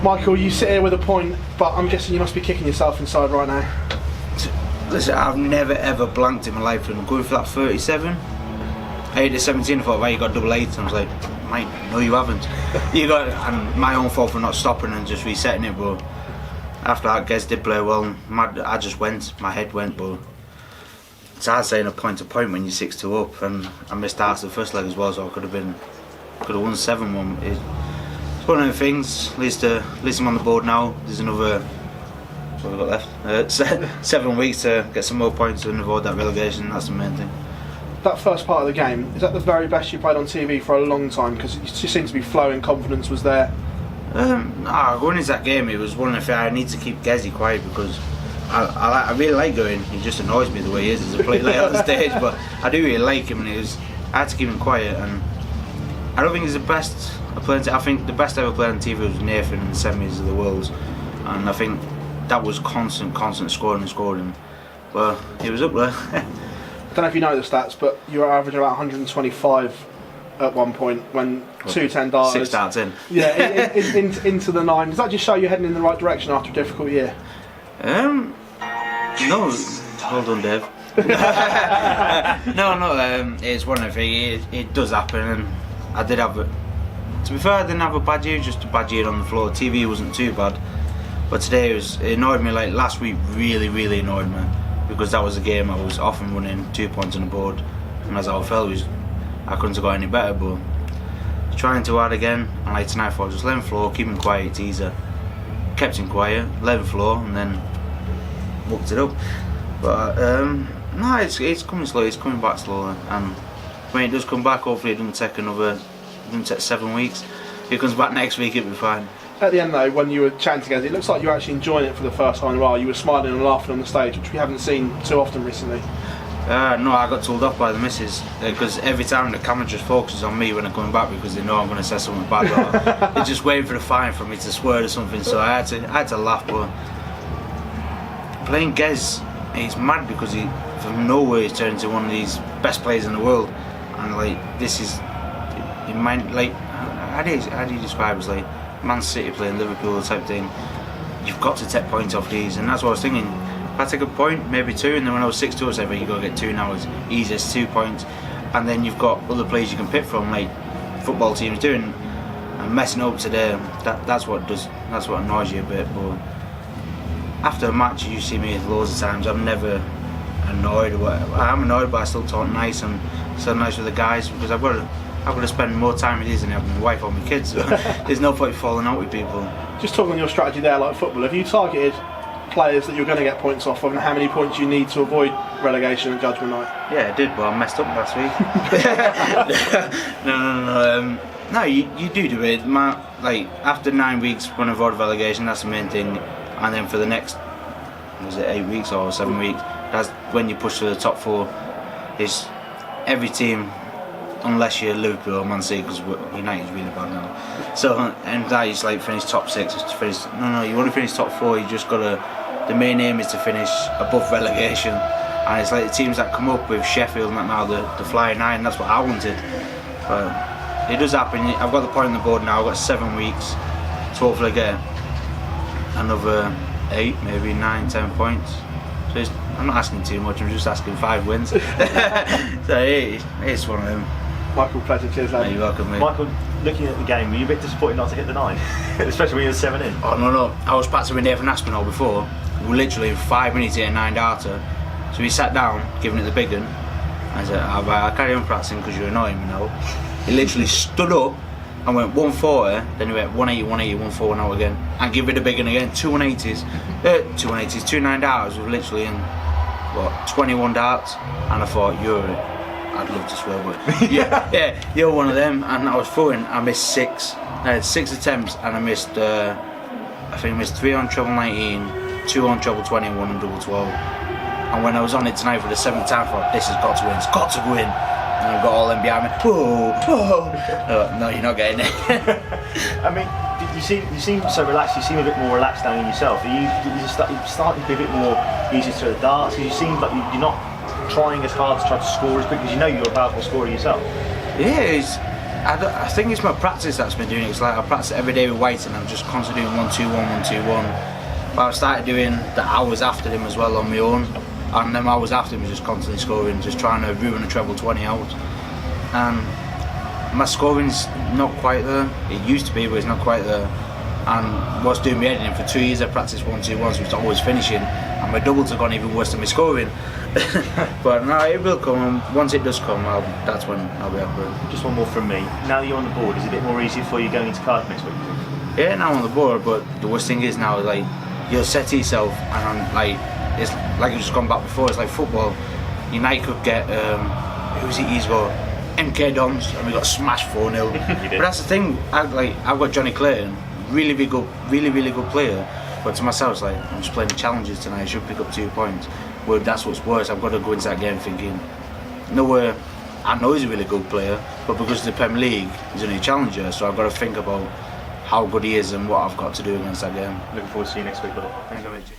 Michael, you sit here with a point, but I'm guessing you must be kicking yourself inside right now. Listen, I've never ever blanked in my life, and I'm going for that 37. I hit the 17, I thought, right, you got double 8, and I was like, mate, no you haven't. And my own fault for not stopping and just resetting it, but after that, Gez did play well, I just went, my head went, but it's hard saying a point to point when you're 6-2 up, and I missed out the first leg as well, so I could have won 7-1. It's one of the things. At least I'm on the board now. There's another, what have we got left? 7 weeks to get some more points and avoid that relegation. That's the main thing. That first part of the game, is that the very best you played on TV for a long time? Because it just seemed to be flowing, confidence was there. Going into that game, it was one of the things I need to keep Gezi quiet, because I really like going. He just annoys me the way he is as a player late on the stage, but I do really like him, and I had to keep him quiet. And I don't think he's the best I played. I think the best I ever played on TV was Nathan in the semis of the Worlds, and I think that was constant scoring. But he was up there. I don't know if you know the stats, but you were averaging about 125 at one point when 210 darters. 6 darts in. Yeah, into the 9. Does that just show you're heading in the right direction after a difficult year? No. Hold on, Dave. No. It's one of the things. It does happen, and I did have it. To be fair, I didn't have a bad year, just a bad year on the floor. TV wasn't too bad, but today it annoyed me. Like last week, really annoyed me, because that was a game I was often running 2 points on the board, and as I felt, I couldn't have got any better. But trying too hard again, and like tonight, I thought just let him floor, keep him quiet. It's easier. Kept him quiet, let him floor, and then whooped it up. But no, it's coming slow. It's coming back slowly, and when it does come back, hopefully it doesn't take 7 weeks. If it comes back next week, it'll be fine. At the end though, when you were chatting together, it looks like you were actually enjoying it for the first time in a while. You were smiling and laughing on the stage, which we haven't seen too often recently. No, I got told off by the missus, because every time the camera just focuses on me when I'm coming back, because they know I'm going to say something bad, or they're just waiting for the fine for me to swear or something. So I had to laugh. But playing Gez, he's mad, because he from nowhere he's turned into one of these best players in the world, and like this is, in mind, like how do you describe it? It's like Man City playing Liverpool type thing. You've got to take points off these, and that's what I was thinking. If I take a point, maybe 2, and then when I was 6-2, I said, well, you got to get 2 now. It's easiest 2 points, and then you've got other players you can pick from, like football teams doing, and messing up today. That's what annoys you a bit. But after a match, you see me loads of times. I'm never annoyed. I'm annoyed, but I still talk nice and still nice with the guys, because I've got to spend more time with these than having my wife or my kids. So there's no point falling out with people. Just talking on your strategy there, like football, have you targeted players that you're going to get points off of, and how many points you need to avoid relegation and judgment night? Yeah, I did, but I messed up last week. No, you do it. Like after 9 weeks when I avoid relegation, that's the main thing, and then for the next, was it 8 weeks or 7 weeks? That's when you push to the top 4. Is every team, unless you're Liverpool or Man City, because United's really bad now. So, and that is like finish top 6. No, you want to finish top 4. You just got to. The main aim is to finish above relegation, and it's like the teams that come up with Sheffield and that now, the flying 9. That's what I wanted. But it does happen. I've got the point on the board now. I've got 7 weeks to hopefully get another 8, maybe 9, 10 points. So I'm not asking too much. I'm just asking 5 wins. So it's one of them. Michael, pleasure. Cheers, lad. You're welcome, mate. Michael, looking at the game, were you a bit disappointed not to hit the 9? Especially when you were 7 in? Oh, no. I was practicing with Nathan Aspinall before. We were literally 5 minutes to hit a 9 darter. So he sat down, giving it the big one. I said, I'll carry on practicing because you're annoying me now. He literally stood up and went 140, then he went 180, 180, 140 now again. And give it the big one again, 2 180s, 2 9 darters. We were literally in, 21 darts. And I thought, I'd love to swear, but yeah, you're one of them. And I was throwing, I missed 6. I had 6 attempts, and I missed, I think I missed 3 on treble 19, 2 on treble 20, and 1 on double 12. And when I was on it tonight for the 7th time, I thought, this has got to win, it's got to win. And I've got all them behind me. Whoa. No, you're not getting it. I mean, you seem so relaxed. You seem a bit more relaxed now in yourself. You're starting to be a bit more easy to throw the darts, because you seem like you're not trying as hard to try to score as quick, because you know you're a powerful scorer yourself. Yeah, I think it's my practice that's been doing it. It's like I practice every day with weights and I'm just constantly doing 1-2-1, 1-2-1. But I started doing the hours after him as well on my own, and them hours after him was just constantly scoring, just trying to ruin a treble 20 out. And my scoring's not quite there. It used to be, but it's not quite there. And what's doing me editing for 2 years, I practiced 1-2-1s, so it's always finishing, and my doubles have gone even worse than my scoring. But no, it will come, and once it does come, that's when I'll be happy. Just one more from me. Now that you're on the board, is it a bit more easy for you going into Cardiff next week? Yeah, now I'm on the board, but the worst thing is now, like, you'll set to yourself, and I'm like, it's like you've just gone back before. It's like football. United could get who's it? He's got MK Dons, and we got smashed 4-0. But that's the thing. I've got Johnny Clayton, really good player. But to myself, it's like, I'm just playing the challenges tonight. I should pick up 2 points. Well, that's what's worse. I've got to go into that game thinking, nowhere. I know he's a really good player, but because of the Premier League, he's only a challenger. So I've got to think about how good he is and what I've got to do against that game. Looking forward to seeing you next week, brother. Thanks very much.